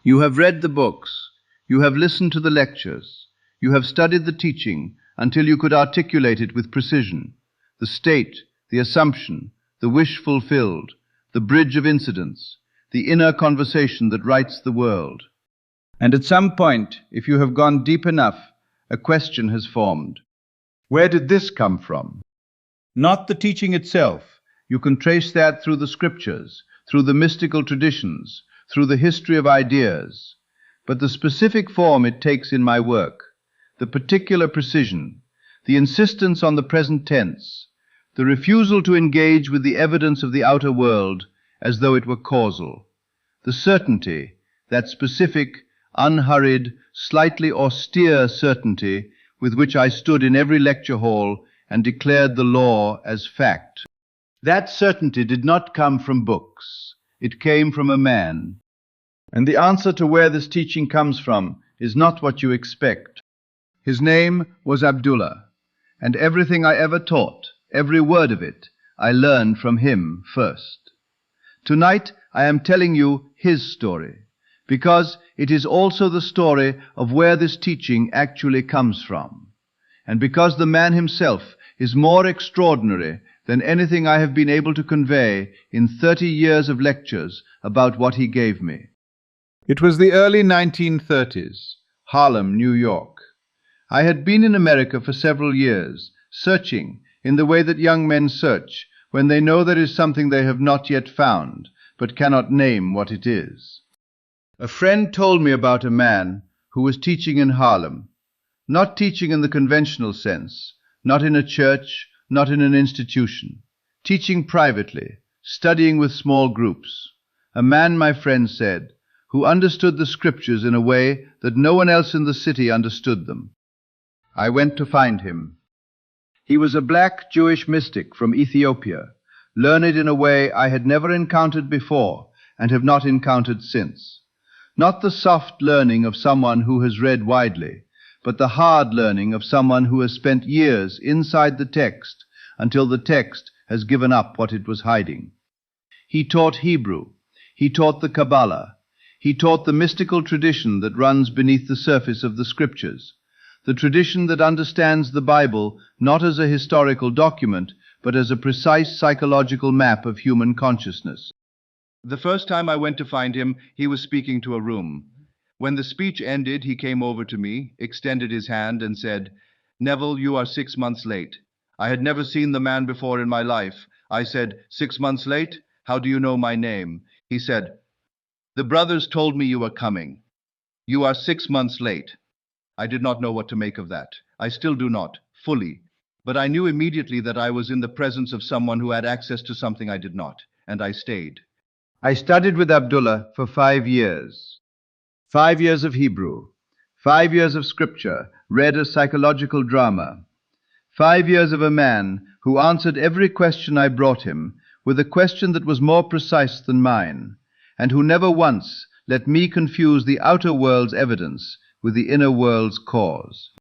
You have read the books, you have listened to the lectures, you have studied the teaching until you could articulate it with precision, the state, the assumption, the wish fulfilled, the bridge of incidents, the inner conversation that writes the world. And at some point, if you have gone deep enough, a question has formed. Where did this come from? Not the teaching itself. You can trace that through the scriptures, through the mystical traditions, through the history of ideas. But the specific form it takes in my work, the particular precision, the insistence on the present tense, the refusal to engage with the evidence of the outer world as though it were causal, the certainty, that specific, unhurried, slightly austere certainty with which I stood in every lecture hall and declared the law as fact. That certainty did not come from books. It came from a man. And the answer to where this teaching comes from is not what you expect. His name was Abdullah, and everything I ever taught, every word of it, I learned from him first. Tonight I am telling you his story, because it is also the story of where this teaching actually comes from, and because the man himself is more extraordinary than anything I have been able to convey in 30 years of lectures about what he gave me. It was the early 1930s, Harlem, New York. I had been in America for several years, searching in the way that young men search when they know there is something they have not yet found, but cannot name what it is. A friend told me about a man who was teaching in Harlem, not teaching in the conventional sense, not in a church, not in an institution, teaching privately, studying with small groups. A man, my friend said, who understood the scriptures in a way that no one else in the city understood them. I went to find him. He was a black Jewish mystic from Ethiopia, learned in a way I had never encountered before and have not encountered since. Not the soft learning of someone who has read widely, but the hard learning of someone who has spent years inside the text until the text has given up what it was hiding. He taught Hebrew. He taught the Kabbalah. He taught the mystical tradition that runs beneath the surface of the scriptures, the tradition that understands the Bible not as a historical document, but as a precise psychological map of human consciousness. The first time I went to find him, he was speaking to a room. When the speech ended, he came over to me, extended his hand, and said, "Neville, you are 6 months late." I had never seen the man before in my life. I said, "6 months late? How do you know my name?" He said, "The brothers told me you were coming. You are 6 months late." I did not know what to make of that. I still do not, fully. But I knew immediately that I was in the presence of someone who had access to something I did not, and I stayed. I studied with Abdullah for 5 years. 5 years of Hebrew, 5 years of scripture, read as psychological drama. 5 years of a man who answered every question I brought him with a question that was more precise than mine, and who never once let me confuse the outer world's evidence with the inner world's cause.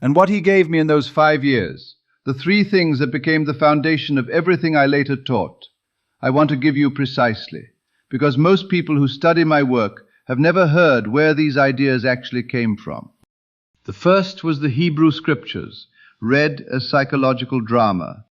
And what he gave me in those 5 years, the 3 things that became the foundation of everything I later taught, I want to give you precisely, because most people who study my work have never heard where these ideas actually came from. The first was the Hebrew scriptures, read as psychological drama,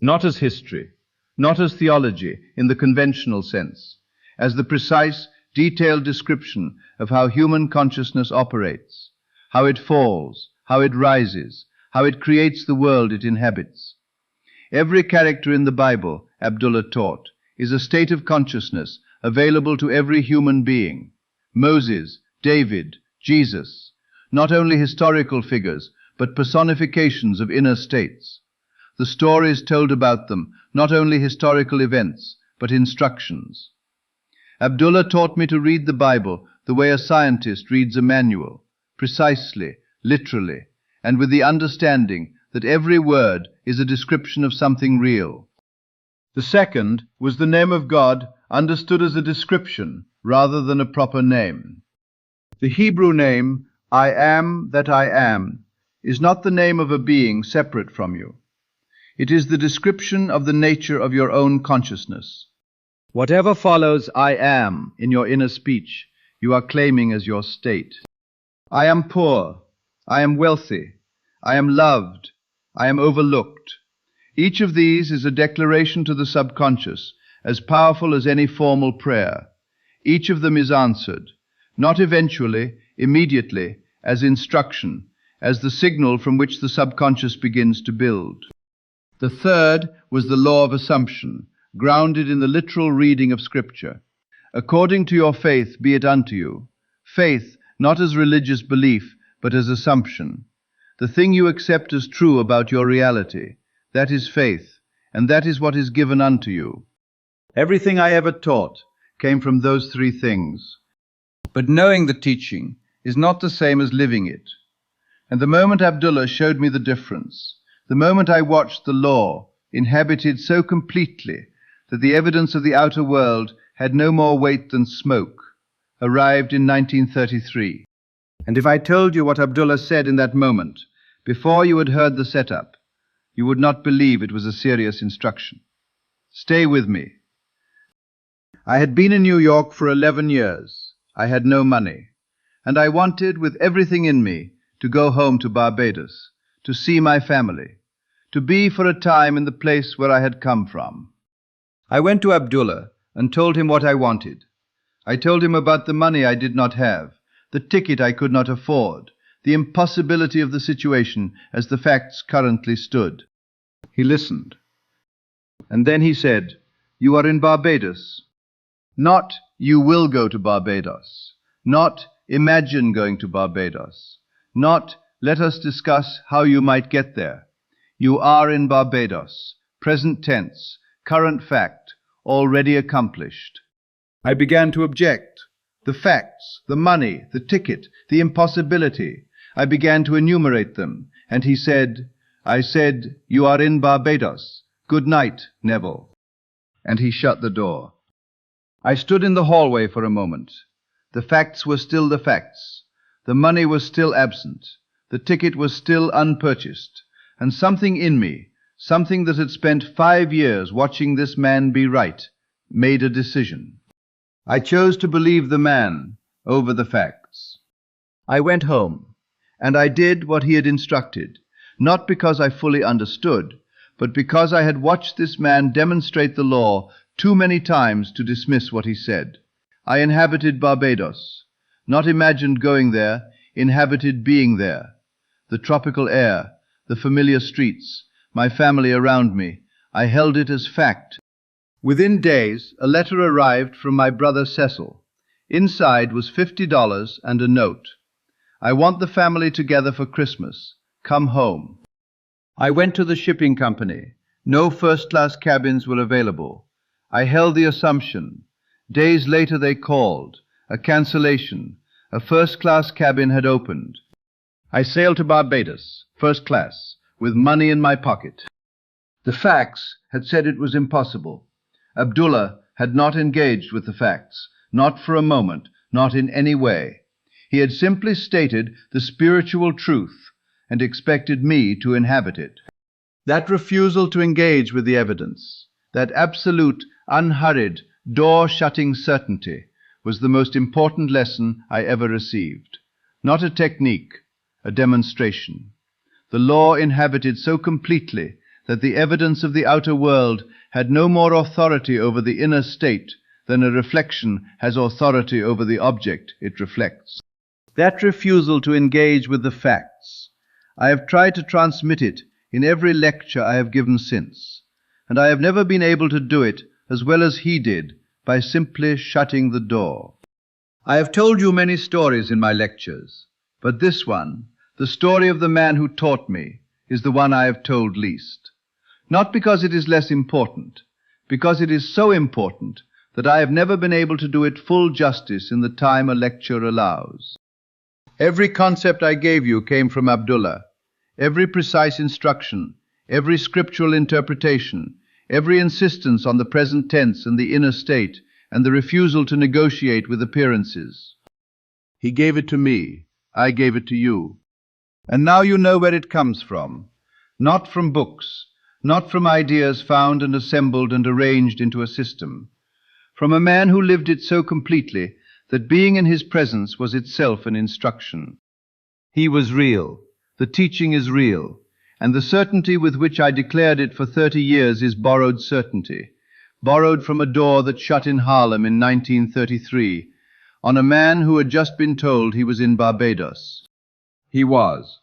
not as history, not as theology in the conventional sense, as the precise, detailed description of how human consciousness operates, how it falls, how it rises, how it creates the world it inhabits. Every character in the Bible, Abdullah taught, is a state of consciousness available to every human being. Moses, David, Jesus, not only historical figures, but personifications of inner states. The stories told about them, not only historical events, but instructions. Abdullah taught me to read the Bible the way a scientist reads a manual, precisely, literally, and with the understanding that every word is a description of something real. The second was the name of God understood as a description rather than a proper name. The Hebrew name, I am that I am, is not the name of a being separate from you. It is the description of the nature of your own consciousness. Whatever follows I am in your inner speech you are claiming as your state. I am poor. I am wealthy. I am loved. I am overlooked. Each of these is a declaration to the subconscious, as powerful as any formal prayer. Each of them is answered, not eventually, immediately, as instruction, as the signal from which the subconscious begins to build. The third was the law of assumption, grounded in the literal reading of Scripture. According to your faith be it unto you. Faith, not as religious belief, but as assumption. The thing you accept as true about your reality, that is faith, and that is what is given unto you. Everything I ever taught came from those three things. But knowing the teaching is not the same as living it. And the moment Abdullah showed me the difference, the moment I watched the law inhabited so completely that the evidence of the outer world had no more weight than smoke, arrived in 1933. And if I told you what Abdullah said in that moment, before you had heard the setup, you would not believe it was a serious instruction. Stay with me. I had been in New York for 11 years. I had no money, and I wanted, with everything in me, to go home to Barbados, to see my family, to be for a time in the place where I had come from. I went to Abdullah and told him what I wanted. I told him about the money I did not have, the ticket I could not afford, the impossibility of the situation as the facts currently stood. He listened. And then he said, "You are in Barbados. Not, you will go to Barbados. Not, imagine going to Barbados. Not, let us discuss how you might get there. You are in Barbados. Present tense, current fact, already accomplished." I began to object. The facts, the money, the ticket, the impossibility. I began to enumerate them, and he said, I said, "You are in Barbados. Good night, Neville." And he shut the door. I stood in the hallway for a moment. The facts were still the facts. The money was still absent. The ticket was still unpurchased. And something in me, something that had spent 5 years watching this man be right, made a decision. I chose to believe the man over the facts. I went home, and I did what he had instructed, not because I fully understood, but because I had watched this man demonstrate the law too many times to dismiss what he said. I inhabited Barbados, not imagined going there, inhabited being there. The tropical air, the familiar streets, my family around me, I held it as fact. Within days, a letter arrived from my brother Cecil. Inside was $50 and a note. "I want the family together for Christmas. Come home." I went to the shipping company. No first-class cabins were available. I held the assumption. Days later they called. A cancellation. A first-class cabin had opened. I sailed to Barbados, first class, with money in my pocket. The facts had said it was impossible. Abdullah had not engaged with the facts, not for a moment, not in any way. He had simply stated the spiritual truth and expected me to inhabit it. That refusal to engage with the evidence, that absolute, unhurried, door-shutting certainty, was the most important lesson I ever received. Not a technique, a demonstration. The law inhabited so completely that the evidence of the outer world had no more authority over the inner state than a reflection has authority over the object it reflects. That refusal to engage with the facts, I have tried to transmit it in every lecture I have given since, and I have never been able to do it as well as he did by simply shutting the door. I have told you many stories in my lectures, but this one, the story of the man who taught me, is the one I have told least. Not because it is less important, because it is so important that I have never been able to do it full justice in the time a lecture allows. Every concept I gave you came from Abdullah. Every precise instruction, every scriptural interpretation, every insistence on the present tense and the inner state, and the refusal to negotiate with appearances. He gave it to me. I gave it to you. And now you know where it comes from. Not from books, not from ideas found and assembled and arranged into a system. From a man who lived it so completely that being in his presence was itself an instruction. He was real. The teaching is real, and the certainty with which I declared it for 30 years is borrowed certainty, borrowed from a door that shut in Harlem in 1933, on a man who had just been told he was in Barbados. He was.